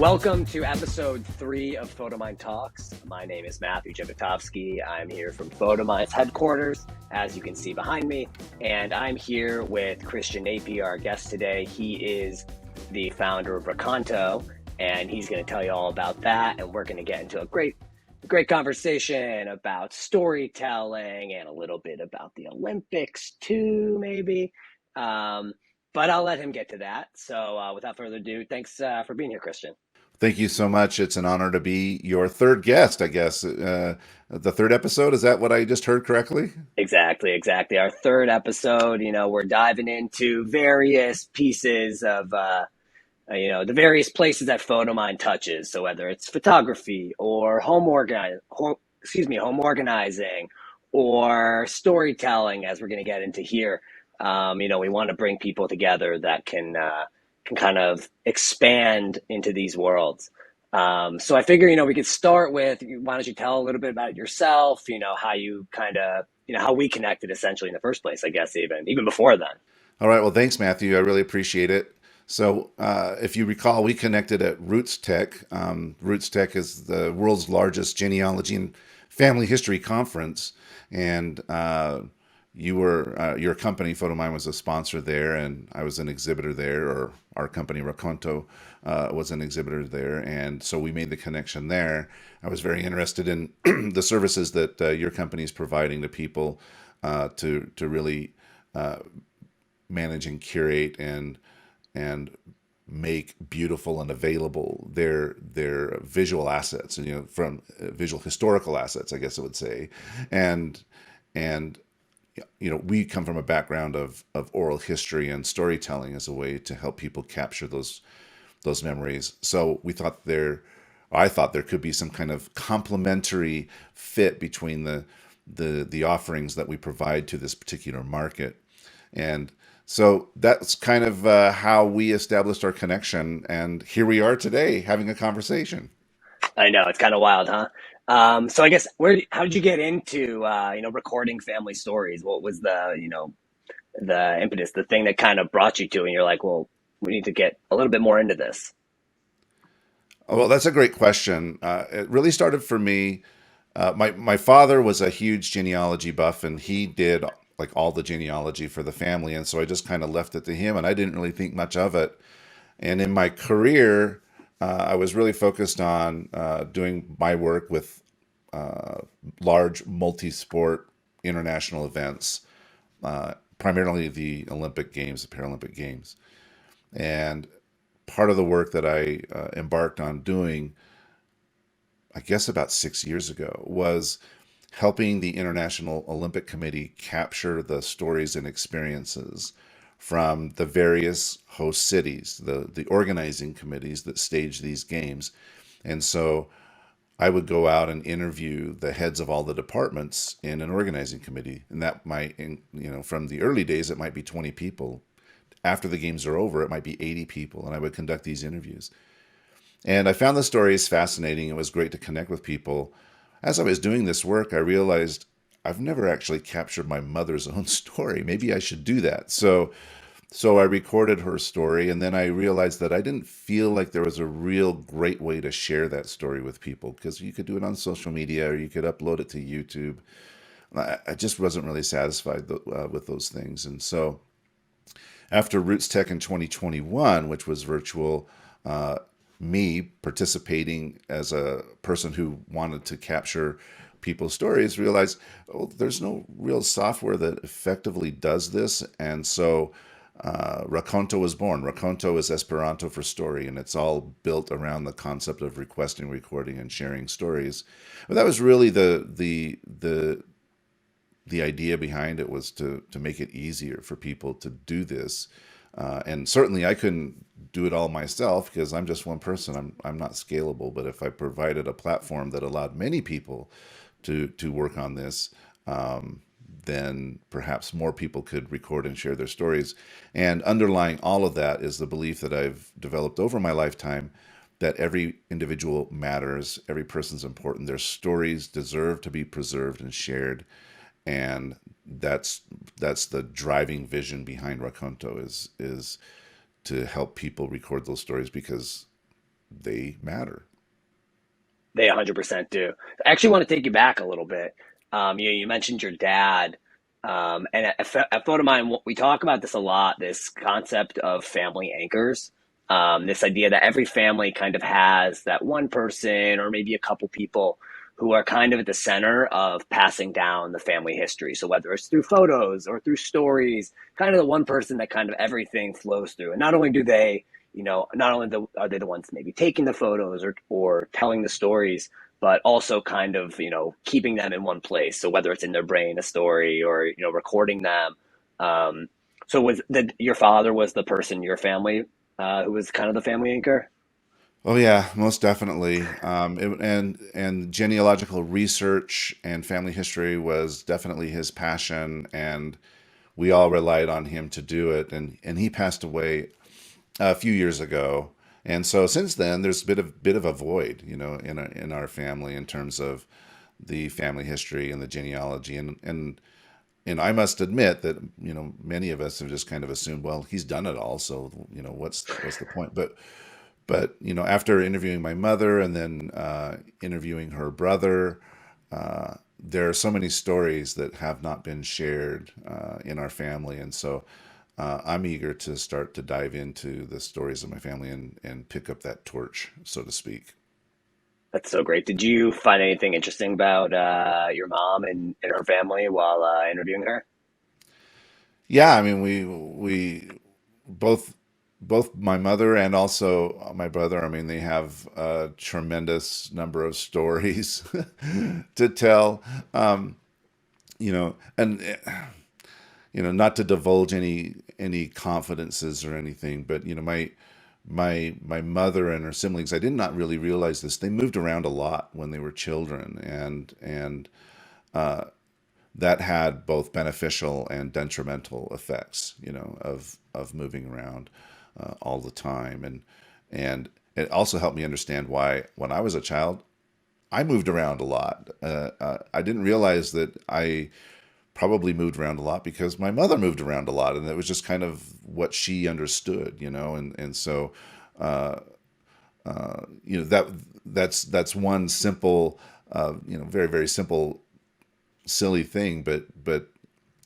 Welcome to episode 3 of Photomyne Talks. My name is Matthew Jakutovsky. I'm here from Photomyne's headquarters, as you can see behind me, and I'm here with Christian Napier, our guest today. He is the founder of Rakonto, and he's going to tell you all about that, and we're going to get into a great conversation about storytelling and a little bit about the Olympics too, maybe. But I'll let him get to that. So without further ado, thanks for being here, Christian. Thank you so much. It's an honor to be your third guest, I guess. The third episode, is that what I just heard correctly? Exactly. Our third episode, we're diving into various pieces of, the various places that Photomyne touches. So whether it's photography or home organizing or storytelling, as we're going to get into here. We want to bring people together that can kind of expand into these worlds. So I figure, we could start with, why don't you tell a little bit about yourself, how you kind of, how we connected essentially in the first place, I guess, even before then. All right. Well, thanks, Matthew. I really appreciate it. So, if you recall, we connected at Roots Tech. Roots Tech is the world's largest genealogy and family history conference. And your company, Photomyne, was a sponsor there, and I was an exhibitor there, or our company, Rakonto, was an exhibitor there. And so we made the connection there. I was very interested in the services that your company is providing to people to really manage and curate and make beautiful and available their visual assets, from visual historical assets, I guess I would say, and we come from a background of oral history and storytelling as a way to help people capture those memories. So I thought there could be some kind of complementary fit between the offerings that we provide to this particular market. And so that's kind of how we established our connection. And here we are today having a conversation. I know it's kind of wild, huh? So I guess how did you get into, recording family stories? What was the impetus, the thing that kind of brought you to, and you're like, well, we need to get a little bit more into this. Oh, well, that's a great question. It really started for me. My father was a huge genealogy buff, and he did like all the genealogy for the family, and so I just kind of left it to him, and I didn't really think much of it. And in my career, I was really focused on doing my work with large multi-sport international events, primarily the Olympic Games, the Paralympic Games. And part of the work that I embarked on doing, I guess about 6 years ago, was helping the International Olympic Committee capture the stories and experiences from the various host cities, the organizing committees that stage these games. And so I would go out and interview the heads of all the departments in an organizing committee. And that might, from the early days, it might be 20 people. After the games are over, it might be 80 people. And I would conduct these interviews. And I found the stories fascinating. It was great to connect with people. As I was doing this work, I realized I've never actually captured my mother's own story. Maybe I should do that. So I recorded her story, and then I realized that I didn't feel like there was a real great way to share that story with people, because you could do it on social media or you could upload it to YouTube. I just wasn't really satisfied with those things. And so after Roots Tech in 2021, which was virtual, me participating as a person who wanted to capture people's stories, realized, oh, there's no real software that effectively does this. And so Rakonto was born. Rakonto is Esperanto for story, and it's all built around the concept of requesting, recording, and sharing stories. But that was really the idea behind it, was to make it easier for people to do this. And certainly I couldn't do it all myself because I'm just one person. I'm not scalable. But if I provided a platform that allowed many people to work on this, then perhaps more people could record and share their stories. And underlying all of that is the belief that I've developed over my lifetime that every individual matters, every person's important. Their stories deserve to be preserved and shared. And that's the driving vision behind Rakonto, is to help people record those stories, because they matter. They 100% do. I actually want to take you back a little bit. You mentioned your dad. And at Photomine, we talk about this a lot, this concept of family anchors. This idea that every family kind of has that one person or maybe a couple people who are kind of at the center of passing down the family history. So whether it's through photos or through stories, kind of the one person that kind of everything flows through. And not only do they, not only are they the ones maybe taking the photos or telling the stories, but also kind of, keeping them in one place. So whether it's in their brain, a story, or, recording them. Um, so your father was the person in your family who was kind of the family anchor? Oh yeah, most definitely. And genealogical research and family history was definitely his passion, and we all relied on him to do it. And he passed away a few years ago, and so since then there's a bit of a void, in our family in terms of the family history and the genealogy, and I must admit that many of us have just kind of assumed, well, he's done it all, so what's the point? But after interviewing my mother and then interviewing her brother, there are so many stories that have not been shared in our family, and so I'm eager to start to dive into the stories of my family and pick up that torch, so to speak. That's so great. Did you find anything interesting about your mom and her family while interviewing her? Yeah, I mean, we both both my mother and also my brother. I mean, they have a tremendous number of stories to tell. Um, and not to divulge any confidences or anything, but my mother and her siblings, I did not really realize this. They moved around a lot when they were children, and that had both beneficial and detrimental effects, of moving around all the time, and it also helped me understand why when I was a child I moved around a lot. I didn't realize that I probably moved around a lot because my mother moved around a lot, and it was just kind of what she understood, and so uh, that's one simple, very very simple silly thing, but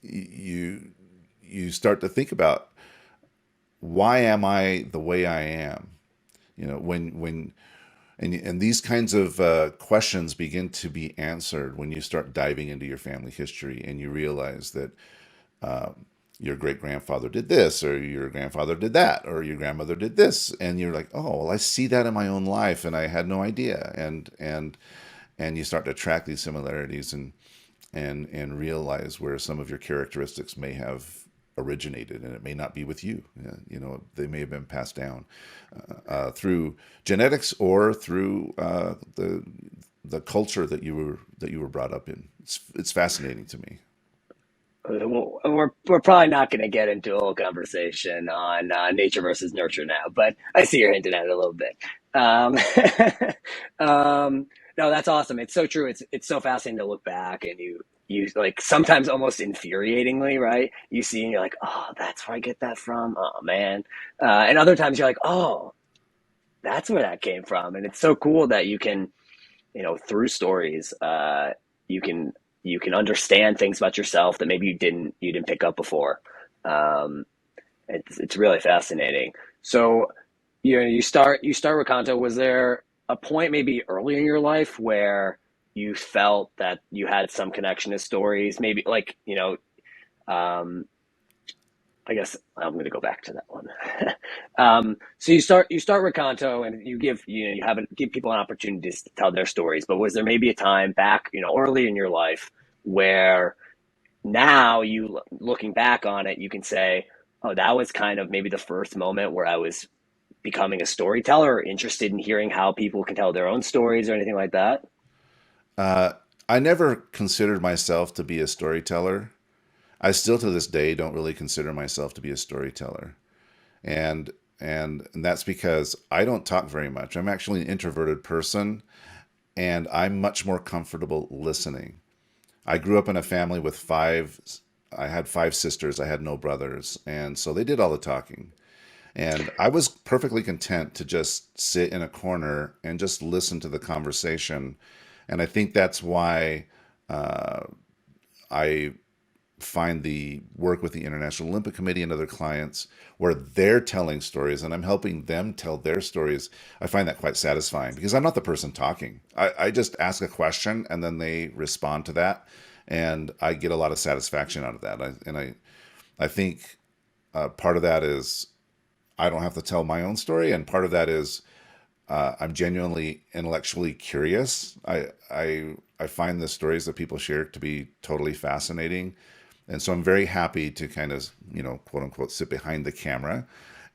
you you start to think about why am I the way I am, when and these kinds of questions begin to be answered when you start diving into your family history and you realize that your great grandfather did this, or your grandfather did that, or your grandmother did this, and you're like, oh, well, I see that in my own life, and I had no idea, and you start to track these similarities and realize where some of your characteristics may have originated, and it may not be with you. They may have been passed down through genetics or through the culture that you were brought up in. It's fascinating to me. We're probably not going to get into a whole conversation on nature versus nurture now, but I see you're hinting at it a little bit. Um, um, no, that's awesome. It's so true. It's so fascinating to look back and you like sometimes almost infuriatingly, right? You see and you're like, oh, that's where I get that from. Oh man. And other times you're like, oh, that's where that came from. And it's so cool that you can, through stories, you can you can understand things about yourself that maybe you didn't pick up before. Um, it's really fascinating. So you start Rakonto. Was there a point maybe early in your life where you felt that you had some connection to stories? Maybe like um, I guess I'm going to go back to that one. So you start Rakonto, and you give people an opportunity to tell their stories. But was there maybe a time back, early in your life where now you looking back on it, you can say, oh, that was kind of maybe the first moment where I was becoming a storyteller or interested in hearing how people can tell their own stories or anything like that? Uh, I never considered myself to be a storyteller. I still to this day don't really consider myself to be a storyteller. And and that's because I don't talk very much. I'm actually an introverted person, and I'm much more comfortable listening. I grew up in a family with five. I had five sisters. I had no brothers, and so they did all the talking. And I was perfectly content to just sit in a corner and just listen to the conversation. And I think that's why uh, I find the work with the International Olympic Committee and other clients where they're telling stories and I'm helping them tell their stories. I find that quite satisfying because I'm not the person talking. I just ask a question and then they respond to that. And I get a lot of satisfaction out of that. I think part of that is I don't have to tell my own story. And part of that is I'm genuinely intellectually curious. I find the stories that people share to be totally fascinating, and so I'm very happy to kind of quote unquote sit behind the camera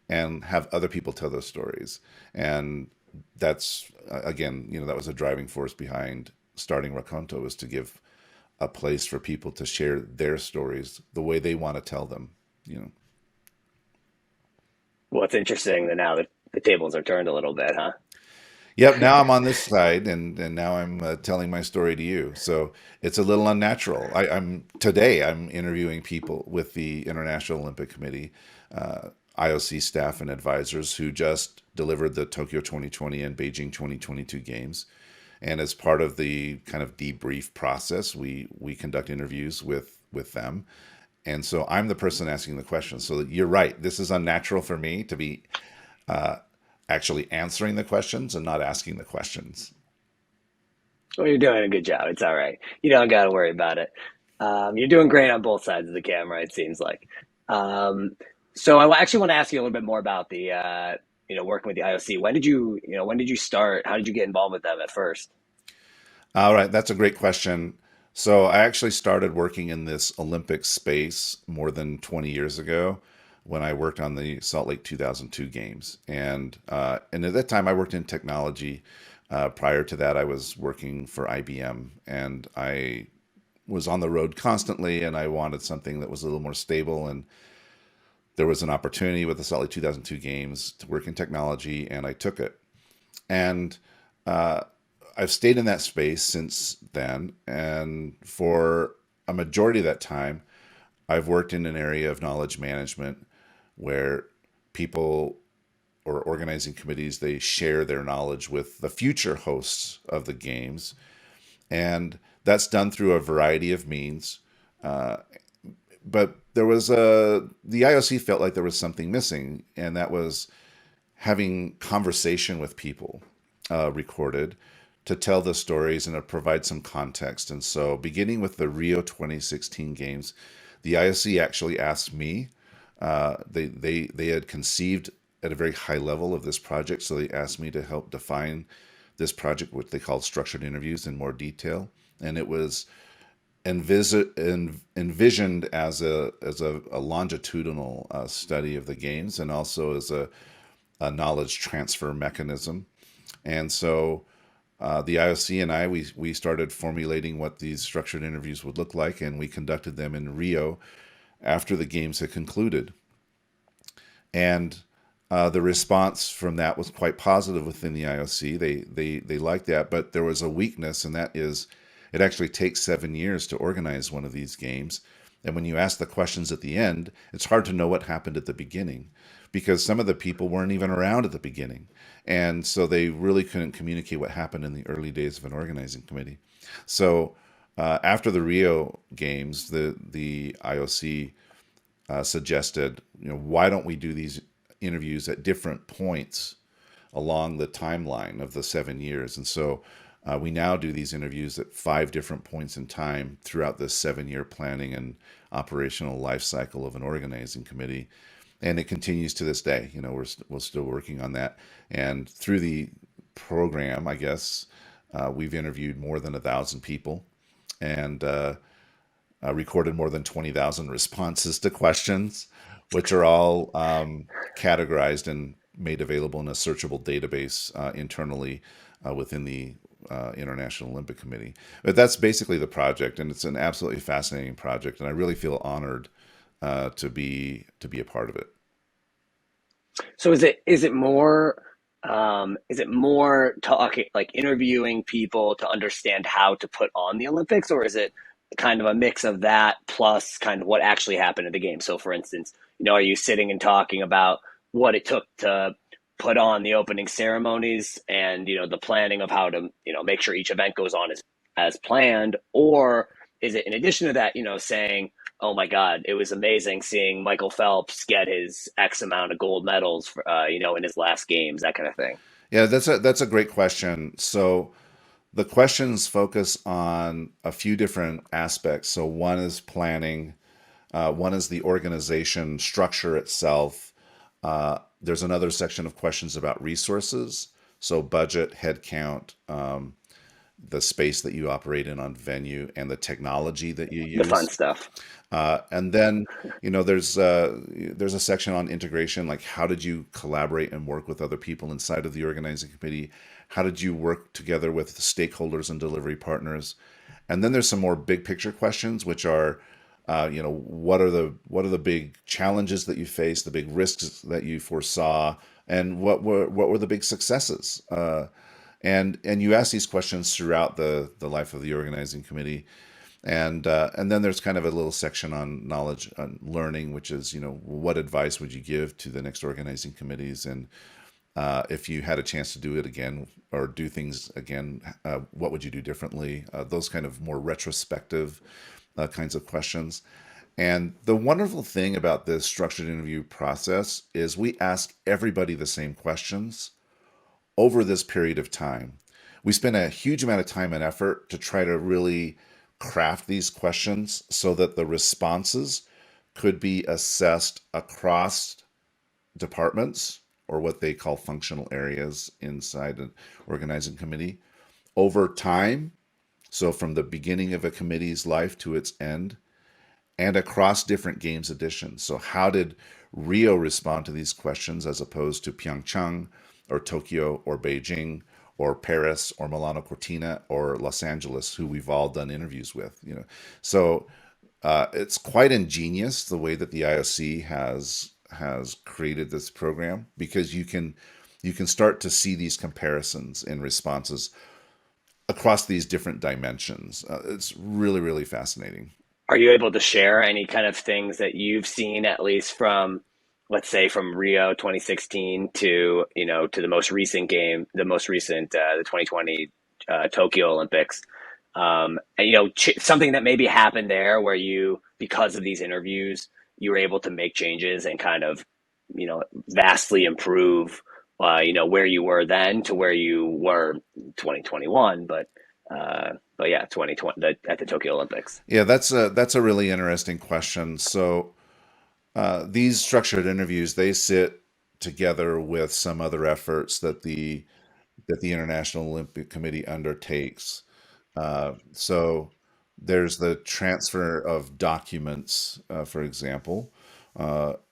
and have other people tell those stories. And that's again, that was a driving force behind starting Rakonto, was to give a place for people to share their stories the way they want to tell them. You know. Well, it's interesting that now the tables are turned a little bit, huh? Yep, now I'm on this side, and now I'm telling my story to you. So it's a little unnatural. I'm interviewing people with the International Olympic Committee, IOC staff and advisors who just delivered the Tokyo 2020 and Beijing 2022 games. And as part of the kind of debrief process, we conduct interviews with them. And so I'm the person asking the questions. So you're right. This is unnatural for me to be uh, actually answering the questions and not asking the questions. Well, you're doing a good job. It's all right. You don't got to worry about it. You're doing great on both sides of the camera, it seems like. Um, so actually want to ask you a little bit more about the, working with the IOC. When did you start? How did you get involved with them at first? All right, that's a great question. So I actually started working in this Olympic space more than 20 years ago when I worked on the Salt Lake 2002 games. And at that time, I worked in technology. Prior to that, I was working for IBM, and I was on the road constantly, and I wanted something that was a little more stable. And there was an opportunity with the Salt Lake 2002 games to work in technology, and I took it. And uh, I've stayed in that space since then. And for a majority of that time, I've worked in an area of knowledge management where people or organizing committees, they share their knowledge with the future hosts of the games. And that's done through a variety of means. Uh, but the IOC felt like there was something missing, and that was having conversation with people recorded to tell the stories and to provide some context. And so, beginning with the Rio 2016 games, the IOC actually asked me. They had conceived at a very high level of this project, so they asked me to help define this project, what they called structured interviews, in more detail. And it was envisioned as a longitudinal study of the games, and also as a knowledge transfer mechanism. And so the IOC and we started formulating what these structured interviews would look like, and we conducted them in Rio after the games had concluded. And the response from that was quite positive within the IOC. They liked that, but there was a weakness, and that is it actually takes 7 years to organize one of these games. And when you ask the questions at the end, it's hard to know what happened at the beginning because some of the people weren't even around at the beginning. And so they really couldn't communicate what happened in the early days of an organizing committee. So after the Rio games, the IOC suggested, why don't we do these interviews at different points along the timeline of the 7 years? And so we now do these interviews at 5 different points in time throughout this 7 year planning and operational life cycle of an organizing committee. And it continues to this day. We're still working on that. And through the program, I guess, we've interviewed more than 1,000 people and recorded more than 20,000 responses to questions, which are all categorized and made available in a searchable database internally within the International Olympic Committee. But that's basically the project, and it's an absolutely fascinating project, and I really feel honored to be a part of it. So is it more talking like interviewing people to understand how to put on the Olympics, or is it kind of a mix of that plus kind of what actually happened at the game? So for instance, are you sitting and talking about what it took to put on the opening ceremonies and the planning of how to make sure each event goes on as planned, or is it in addition to that saying, oh my god, it was amazing seeing Michael Phelps get his X amount of gold medals for, in his last games, that kind of thing. Yeah, that's a great question. So the questions focus on a few different aspects. So one is planning, one is the organization structure itself. There's another section of questions about resources, so budget, headcount, the space that you operate in on venue, and the technology that you The fun use. stuff. And then, there's a section on integration, like how did you collaborate and work with other people inside of the organizing committee? How did you work together with the stakeholders and delivery partners? And then there's some more big picture questions, which are, what are the big challenges that you face, the big risks that you foresaw, and what were the big successes? And you ask these questions throughout the life of the organizing committee, and then there's kind of a little section on knowledge and learning, which is, what advice would you give to the next organizing committees, and if you had a chance to do it again or do things again, what would you do differently? Those kind of more retrospective kinds of questions. And the wonderful thing about this structured interview process is we ask everybody the same questions over this period of time. We spend a huge amount of time and effort to try to really craft these questions so that the responses could be assessed across departments, or what they call functional areas inside an organizing committee, over time. So from the beginning of a committee's life to its end, and across different games editions. So how did Rio respond to these questions as opposed to Pyeongchang or Tokyo or Beijing or Paris or Milano Cortina or Los Angeles, who we've all done interviews with? So it's quite ingenious the way that the IOC has created this program, because you can start to see these comparisons in responses across these different dimensions. It's really, really fascinating. Are you able to share any kind of things that you've seen, at least from, let's say, from Rio 2016 to, to the most recent game, the 2020 Tokyo Olympics? And, something that maybe happened there where because of these interviews, you were able to make changes and kind of, vastly improve, where you were then to where you were 2021, but yeah, 2020 at the Tokyo Olympics. Yeah, that's a really interesting question. So these structured interviews, they sit together with some other efforts that the International Olympic Committee undertakes. So there's the transfer of documents, for example,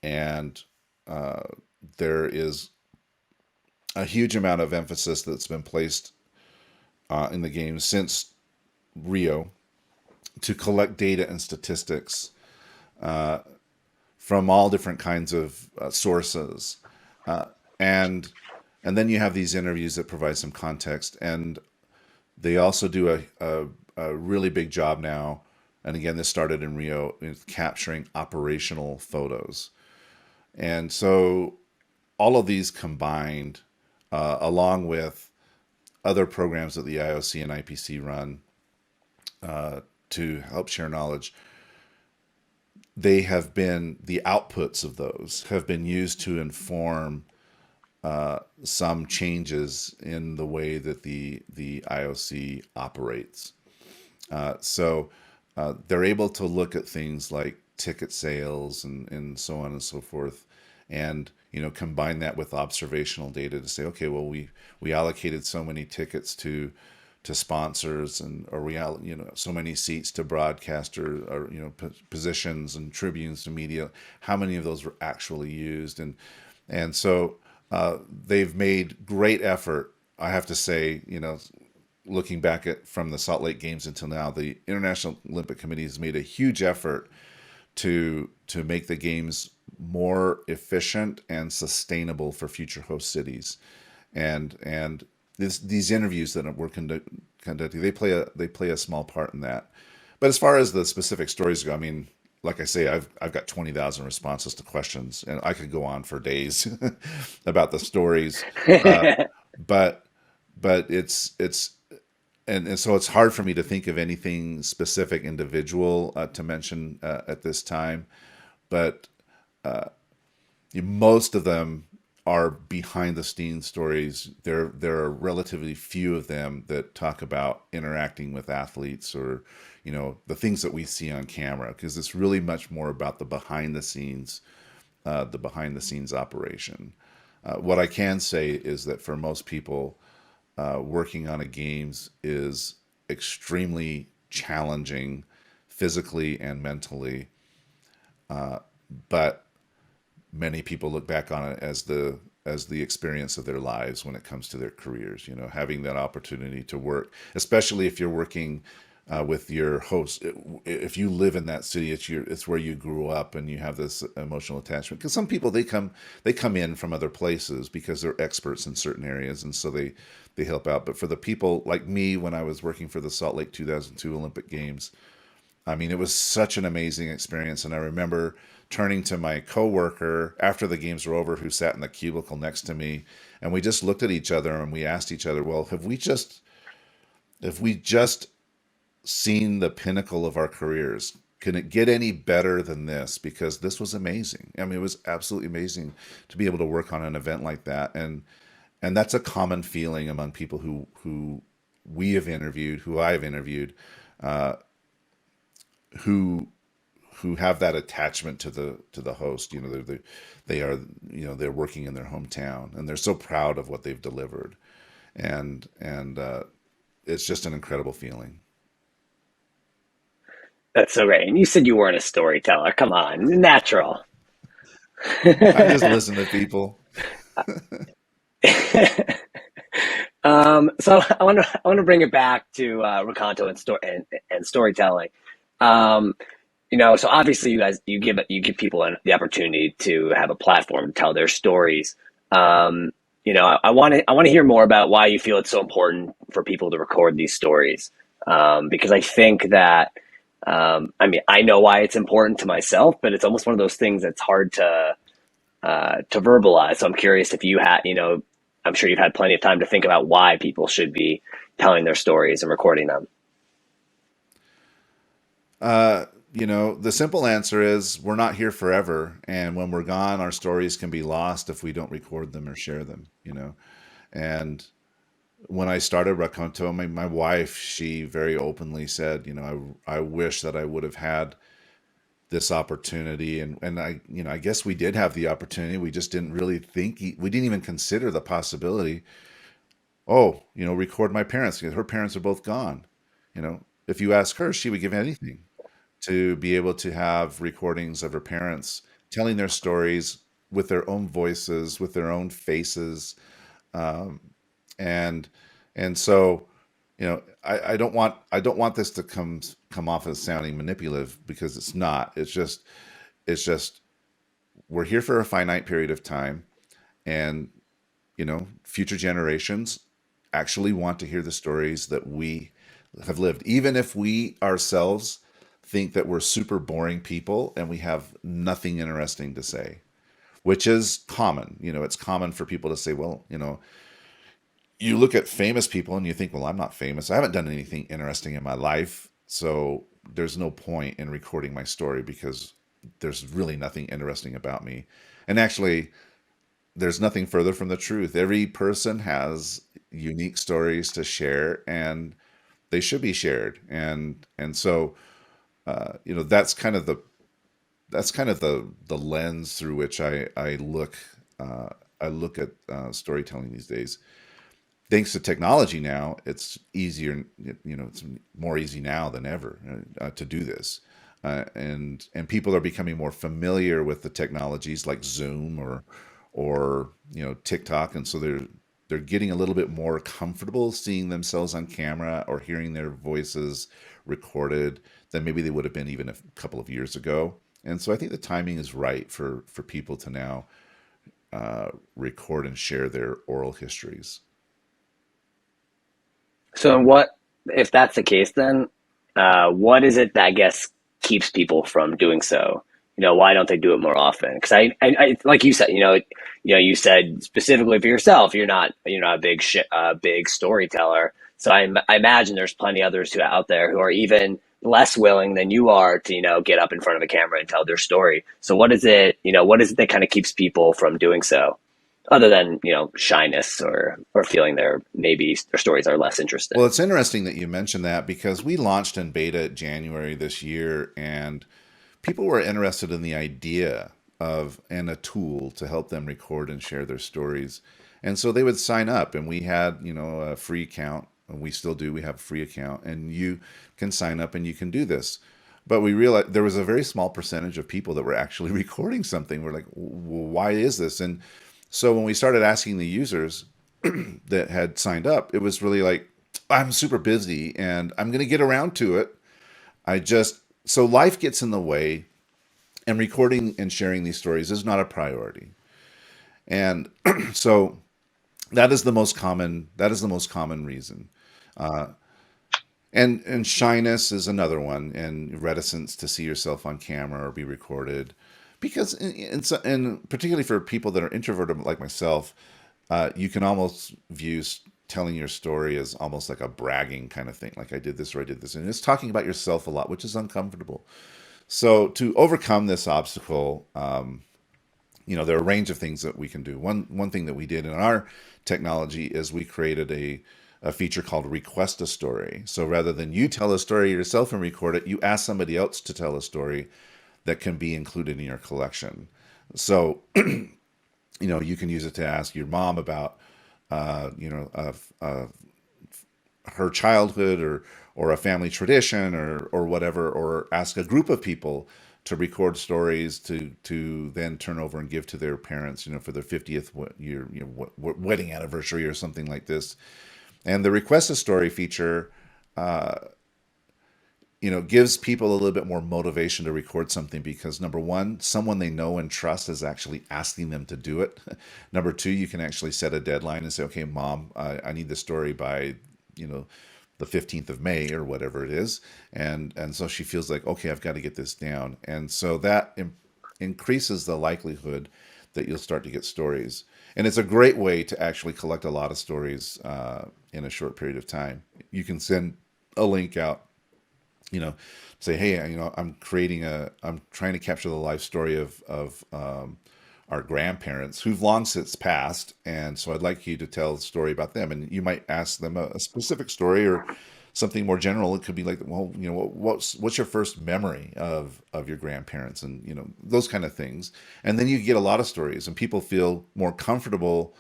and uh, there is a huge amount of emphasis that's been placed in the games since Rio to collect data and statistics from all different kinds of sources, uh, and and then you have these interviews that provide some context, and they also do a really big job now. And again, this started in Rio, is capturing operational photos. And so all of these combined, along with other programs that the IOC and IPC run to help share knowledge, they have been the outputs of those have been used to inform some changes in the way that the IOC operates. So they're able to look at things like ticket sales and so on and so forth, and combine that with observational data to say, okay, well, we allocated so many tickets to sponsors, and or so many seats to broadcasters, or positions and tribunes to media. How many of those were actually used? And so they've made great effort, I have to say. Looking back at from the Salt Lake Games until now, the International Olympic Committee has made a huge effort to make the games more efficient and sustainable for future host cities. And these interviews that we're conducting, they play a small part in that. But as far as the specific stories go, I mean, like I say, I've got 20,000 responses to questions, and I could go on for days about the stories. Uh, but it's and so it's hard for me to think of anything specific individual to mention at this time. But most of them are behind the scenes stories. There are relatively few of them that talk about interacting with athletes or the things that we see on camera, because it's really much more about the behind the scenes operation. What I can say is that for most people, working on a games is extremely challenging physically and mentally, but many people look back on it as the experience of their lives when it comes to their careers. Having that opportunity to work, especially if you're working with your host. If you live in that city, it's where you grew up, and you have this emotional attachment. Because some people, they come in from other places because they're experts in certain areas, and so they help out. But for the people like me, when I was working for the Salt Lake 2002 Olympic Games, I mean, it was such an amazing experience. And I remember turning to my coworker after the games were over, who sat in the cubicle next to me, and we just looked at each other and we asked each other, well, have we just seen the pinnacle of our careers? Can it get any better than this? Because this was amazing. I mean, it was absolutely amazing to be able to work on an event like that. And that's a common feeling among people who we have interviewed, who I've interviewed, uh, who who have that attachment to the host. They are, they're working in their hometown, and they're so proud of what they've delivered, and it's just an incredible feeling. That's so great. And you said you weren't a storyteller. Come on, natural. I just listen to people. So I want to bring it back to Rakonto and storytelling. Um, so obviously you give people the opportunity to have a platform to tell their stories. Um, I want to hear more about why you feel it's so important for people to record these stories. Because I think that I mean I know why it's important to myself, but it's almost one of those things that's hard to verbalize. So I'm curious if you had, I'm sure you've had plenty of time to think about why people should be telling their stories and recording them. The simple answer is we're not here forever, and when we're gone, our stories can be lost if we don't record them or share them. And when I started Rakonto, my wife, she very openly said, I wish that I would have had this opportunity, and I guess we did have the opportunity. We just didn't really we didn't even consider the possibility. Oh, record my parents. Her parents are both gone. If you ask her, she would give anything to be able to have recordings of her parents telling their stories with their own voices, with their own faces, um, and and so I don't want this to come off as sounding manipulative, because it's not. It's just we're here for a finite period of time, and future generations actually want to hear the stories that we have lived, even if we ourselves think that we're super boring people and we have nothing interesting to say, which is common. It's common for people to say, well, you look at famous people and you think, well, I'm not famous. I haven't done anything interesting in my life. So there's no point in recording my story, because there's really nothing interesting about me. And actually, there's nothing further from the truth. Every person has unique stories to share, and they should be shared. And so, that's kind of the lens through which uh, I look at storytelling these days. Thanks to technology now, it's easier. It's more easy now than ever to do this, and people are becoming more familiar with the technologies like Zoom or TikTok, and so they're getting a little bit more comfortable seeing themselves on camera or hearing their voices recorded than maybe they would have been even a couple of years ago. And so I think the timing is right for people to now record and share their oral histories. So what if that's the case then? What is it that I guess keeps people from doing so? Why don't they do it more often? Because I like you said, you said specifically for yourself, you're not a big storyteller. So I imagine there's plenty others who out there who are even less willing than you are to get up in front of a camera and tell their story. So what is it that kind of keeps people from doing so, other than shyness or feeling maybe their stories are less Well, interesting? it's interesting that you mentioned that because we launched in beta January this year, and people were interested in the idea of and a tool to help them record and share their stories. And so they would sign up, and we had, a free account, and we still do. We have a free account, and you can sign up and you can do this. But we realized there was a very small percentage of people that were actually recording something. We're like, why is this? And so when we started asking the users that had signed up, it was really like, I'm super busy and I'm going to get around to it. So life gets in the way, and recording and sharing these stories is not a priority. And so that is the most common reason. Uh, and shyness is another one, and reticence to see yourself on camera or be recorded, because and particularly for people that are introverted like myself, you can almost view telling your story as almost like a bragging kind of thing, like I did this or I did this, and it's talking about yourself a lot, which is uncomfortable. So to overcome this obstacle, there are a range of things that we can do. One thing that we did in our technology is we created a feature called request a story. So rather than you tell a story yourself and record it, you ask somebody else to tell a story that can be included in your collection. So you can use it to ask your mom about her childhood, or a family tradition, or whatever, or ask a group of people to record stories to then turn over and give to their parents, for their 50th year, wedding anniversary or something like this. And the request a story feature, gives people a little bit more motivation to record something, because number one, someone they know and trust is actually asking them to do it. Number two, you can actually set a deadline and say, okay, mom, I need the story by, you know, the 15th of May or whatever it is. And so she feels like, okay, I've got to get this down. And so that increases the likelihood that you'll start to get stories. And it's a great way to actually collect a lot of stories in a short period of time. You can send a link out, say, hey, I'm trying to capture the life story of our grandparents who've long since passed, and so I'd like you to tell a story about them. And you might ask them a specific story or something more general. It could be like, well, what's your first memory of your grandparents, and those kind of things. And then you get a lot of stories, and people feel more comfortable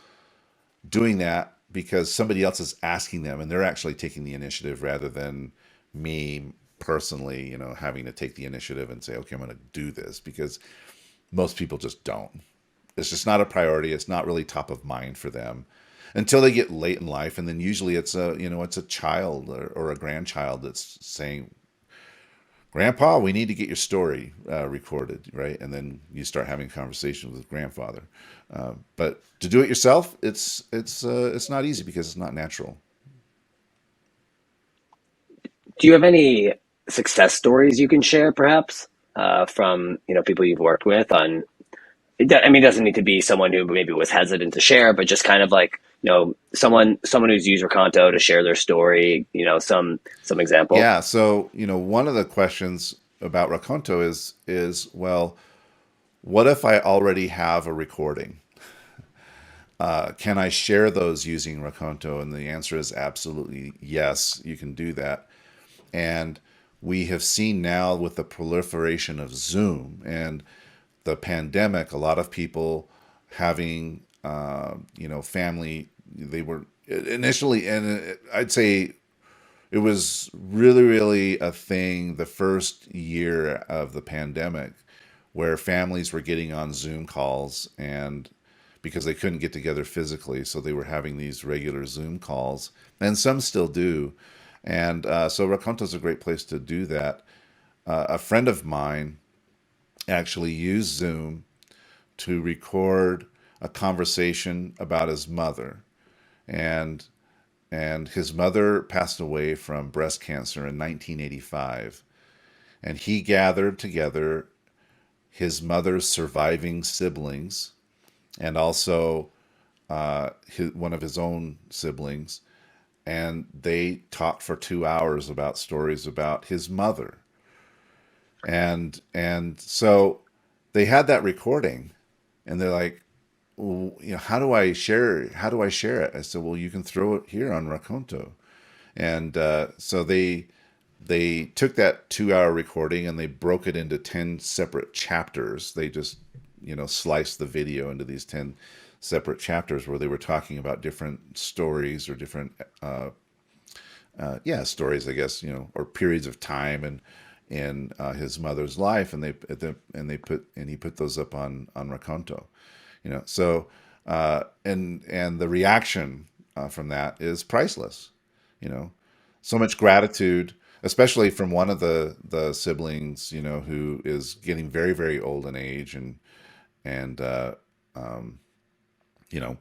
doing that because somebody else is asking them, and they're actually taking the initiative rather than me personally, having to take the initiative and say, okay, I'm going to do this, because most people just don't. It's just not a priority. It's not really top of mind for them until they get late in life, and then usually it's a child or a grandchild that's saying, "Grandpa, we need to get your story recorded," right? And then you start having conversations with grandfather. But to do it yourself, it's not easy because it's not natural. Do you have any success stories you can share, perhaps, from people you've worked with on? I mean, it doesn't need to be someone who maybe was hesitant to share, but just kind of like someone who's used Rakonto to share their story. Some example. Yeah. So one of the questions about Rakonto is well, what if I already have a recording? Can I share those using Rakonto? And the answer is absolutely yes. You can do that. And we have seen now, with the proliferation of Zoom and the pandemic, a lot of people having, family. They were initially, and I'd say it was really, really a thing the first year of the pandemic, where families were getting on Zoom calls, and because they couldn't get together physically, so they were having these regular Zoom calls, and some still do. And so Rakonto is a great place to do that. A friend of mine actually used Zoom to record a conversation about his mother, and his mother passed away from breast cancer in 1985. and he gathered together his mother's surviving siblings and also one of his own siblings, and they talked for 2 hours about stories about his mother. And so they had that recording, and they're like, well, how do I share? How do I share it? I said, well, you can throw it here on Rakonto. And so they took that 2 hour recording and they broke it into 10 separate chapters. They just, sliced the video into these 10 separate chapters where they were talking about different stories or different, stories, I guess, or periods of time and in his mother's life. And he put those up on Rakonto, so, and the reaction from that is priceless, you know, so much gratitude, especially from one of the siblings, who is getting very, very old in age, and you know,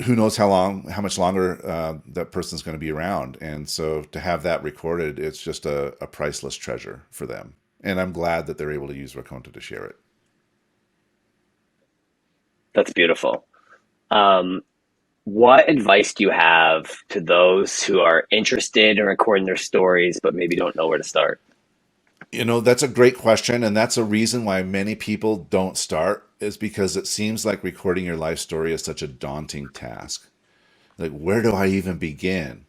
who knows how much longer that person's going to be around. And so to have that recorded, it's just a priceless treasure for them. And I'm glad that they're able to use Rakonto to share it. That's beautiful. Um, what advice do you have to those who are interested in recording their stories but maybe don't know where to start? That's a great question, and that's a reason why many people don't start, is because it seems like recording your life story is such a daunting task. Like, where do I even begin?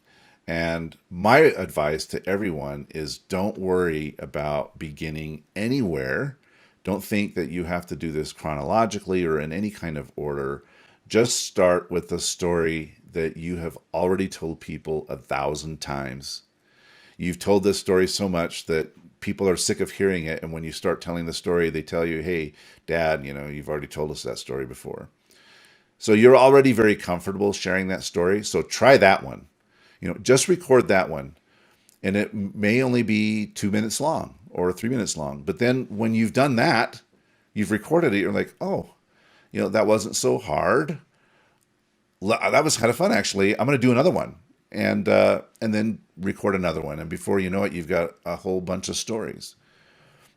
And my advice to everyone is don't worry about beginning anywhere. Don't think that you have to do this chronologically or in any kind of order. Just start with the story that you have already told people 1,000 times. You've told this story so much that people are sick of hearing it. And when you start telling the story, they tell you, hey, Dad, you've already told us that story before. So you're already very comfortable sharing that story. So try that one. Just record that one. And it may only be 2 minutes long or 3 minutes long. But then when you've done that, you've recorded it, you're like, oh, that wasn't so hard. That was kind of fun, actually. I'm going to do another one. And then record another one. And before you know it, you've got a whole bunch of stories.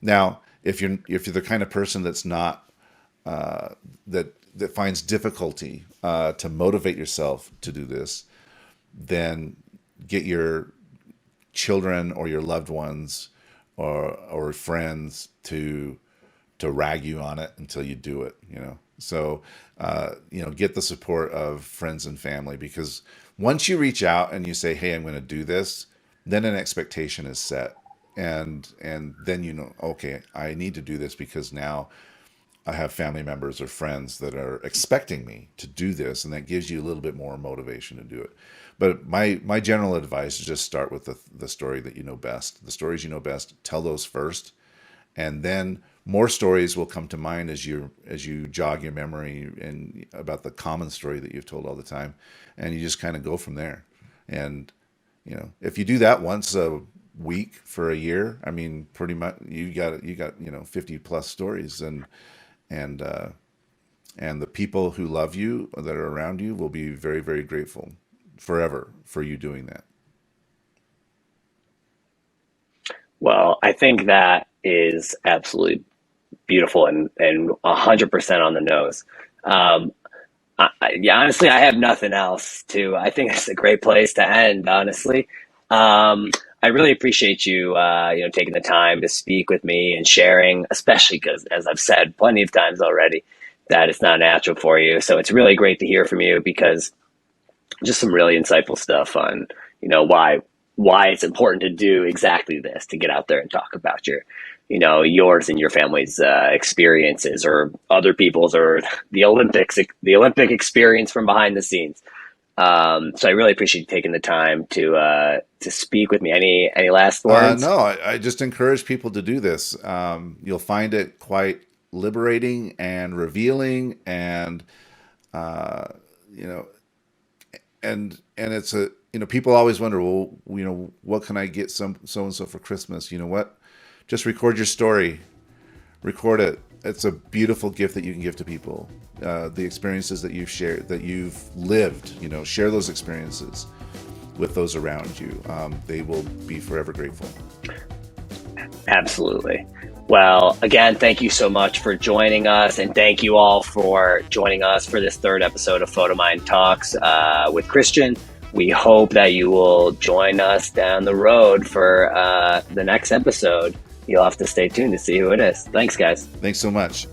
Now, if you're the kind of person that's not that finds difficulty to motivate yourself to do this, then get your children or your loved ones or friends to rag you on it until you do it. So get the support of friends and family, because once you reach out and you say, hey, I'm going to do this, then an expectation is set, and then okay, I need to do this because now I have family members or friends that are expecting me to do this, and that gives you a little bit more motivation to do it. But my general advice is just start with the story that you know best. The stories you know best, tell those first, and then more stories will come to mind as you jog your memory and about the common story that you've told all the time, and you just kind of go from there. And if you do that once a week for a year, I mean, pretty much you got 50 plus stories, and and the people who love you that are around you will be very, very grateful forever for you doing that. Well, I think that is absolutely beautiful and 100% on the nose. Um, yeah, honestly, I have nothing else to. I think it's a great place to end. Honestly, I really appreciate you, taking the time to speak with me and sharing, especially because, as I've said plenty of times already, that it's not natural for you. So it's really great to hear from you, because just some really insightful stuff on, why it's important to do exactly this, to get out there and talk about yours and your family's experiences, or other people's, or the Olympic experience from behind the scenes. So I really appreciate you taking the time to speak with me. Any last words? No, I just encourage people to do this. You'll find it quite liberating and revealing, and uh, you know, and it's people always wonder, well, what can I get so and so for Christmas? You know what? Just record your story, record it. It's a beautiful gift that you can give to people. The experiences that you've shared, that you've lived, share those experiences with those around you. They will be forever grateful. Absolutely. Well, again, thank you so much for joining us, and thank you all for joining us for this third episode of Photomyne Talks with Christian. We hope that you will join us down the road for the next episode. You'll have to stay tuned to see who it is. Thanks, guys. Thanks so much.